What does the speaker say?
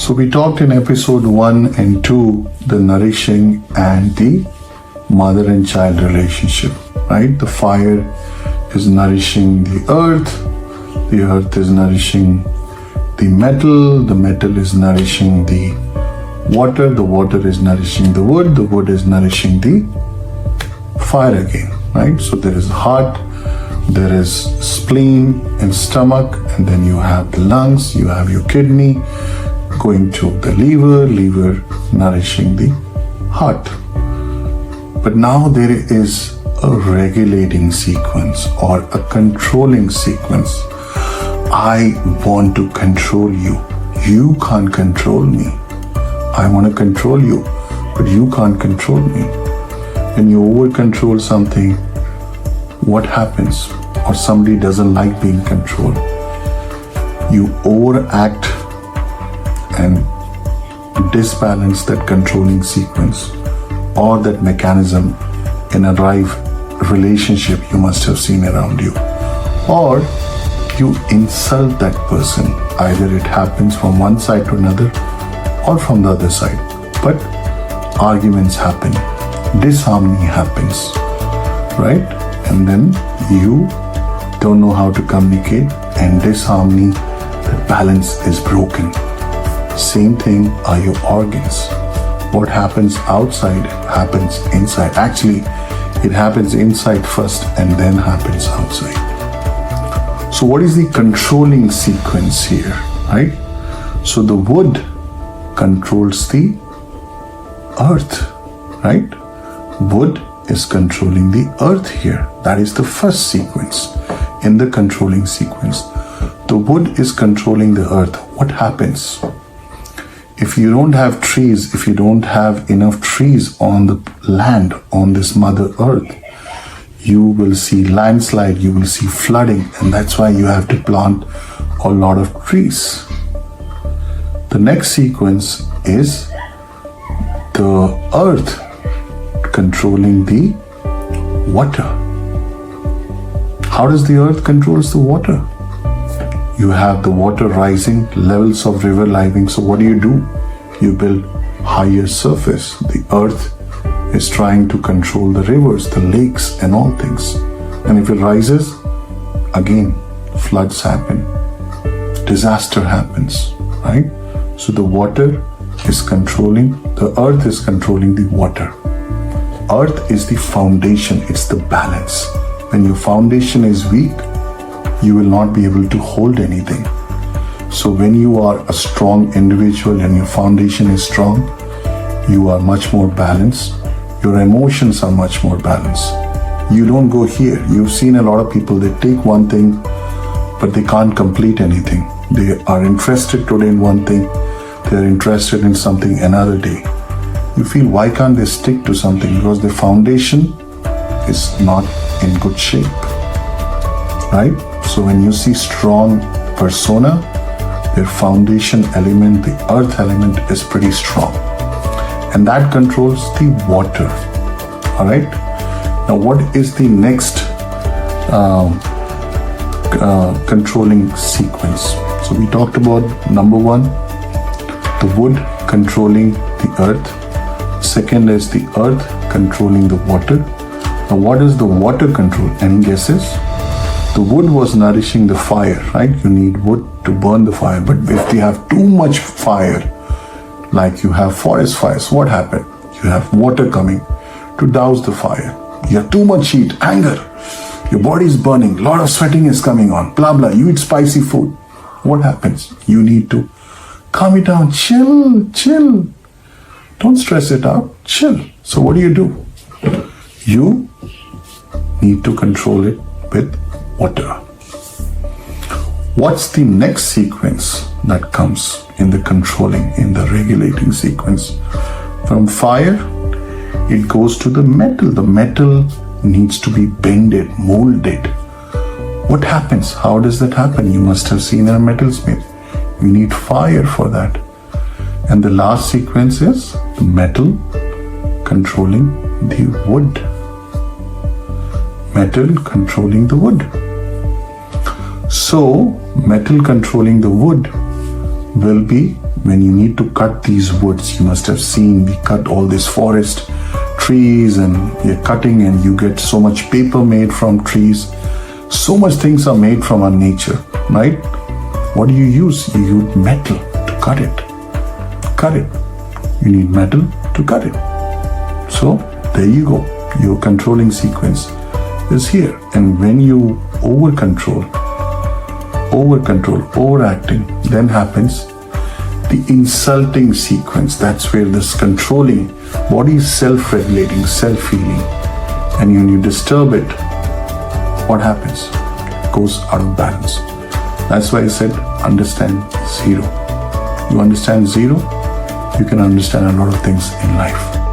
So we talked in episode 1 and 2 the nourishing and the mother and child relationship, right? The fire is nourishing the earth is nourishing the metal is nourishing the water is nourishing the wood is nourishing the fire again, right? So there is heart, there is spleen and stomach, and then you have the lungs, you have your kidney going to the liver nourishing the heart. But now there is a regulating sequence or a controlling sequence. I want to control you. You can't control me. I want to control you, but you can't control me. When you over control something, what happens? Or somebody doesn't like being controlled. You overact and disbalance that controlling sequence or that mechanism in a life relationship you must have seen around you. Or you insult that person. Either it happens from one side to another or from the other side. But arguments happen, disharmony happens, right? And then you don't know how to communicate, and disharmony, the balance is broken. Same thing are your organs. What happens outside happens inside. Actually, it happens inside first and then happens outside. So what is the controlling sequence here, right? So the wood controls the earth, right? Wood is controlling the earth here. That is the first sequence in the controlling sequence. The wood is controlling the earth. What happens? If you don't have trees, if you don't have enough trees on the land, on this mother earth, you will see landslide, you will see flooding, and that's why you have to plant a lot of trees. The next sequence is the earth controlling the water. How does the earth controls the water? You have the water rising, levels of river rising. So what do? You build higher surface. The earth is trying to control the rivers, the lakes and all things. And if it rises, again, floods happen. Disaster happens, right? So the water is controlling, the earth is controlling the water. Earth is the foundation, it's the balance. When your foundation is weak, you will not be able to hold anything. So when you are a strong individual and your foundation is strong, you are much more balanced. Your emotions are much more balanced. You don't go here. You've seen a lot of people, they take one thing, but they can't complete anything. They are interested today in one thing, they're interested in something another day. You feel, why can't they stick to something? Because the foundation is not in good shape, right? So when you see strong persona, their foundation element, the earth element is pretty strong. And that controls the water, all right? Now what is the next controlling sequence? So we talked about number 1, the wood controlling the earth. Second is the earth controlling the water. Now what is the water control? Any guesses? The wood was nourishing the fire, right? You need wood to burn the fire. But if you have too much fire, like you have forest fires, what happened? You have water coming to douse the fire. You have too much heat, anger. Your body is burning, a lot of sweating is coming on, blah, blah. You eat spicy food. What happens? You need to calm it down, chill. Don't stress it out, chill. So what do? You need to control it with water. What's the next sequence that comes in the controlling, in the regulating sequence? From fire, it goes to the metal. The metal needs to be bended, molded. What happens? How does that happen? You must have seen a metalsmith. You need fire for that. And the last sequence is the metal controlling the wood. Metal controlling the wood. So, metal controlling the wood will be when you need to cut these woods. You must have seen we cut all this forest, trees, and we're cutting and you get so much paper made from trees. So much things are made from our nature, right? What do you use? You use metal to cut it. Cut it. You need metal to cut it. So there you go. Your controlling sequence is here. And when you overacting, then happens the insulting sequence. That's where this controlling body is self-regulating, self-healing. And when you disturb it, what happens? It goes out of balance. That's why I said understand zero. You understand zero, you can understand a lot of things in life.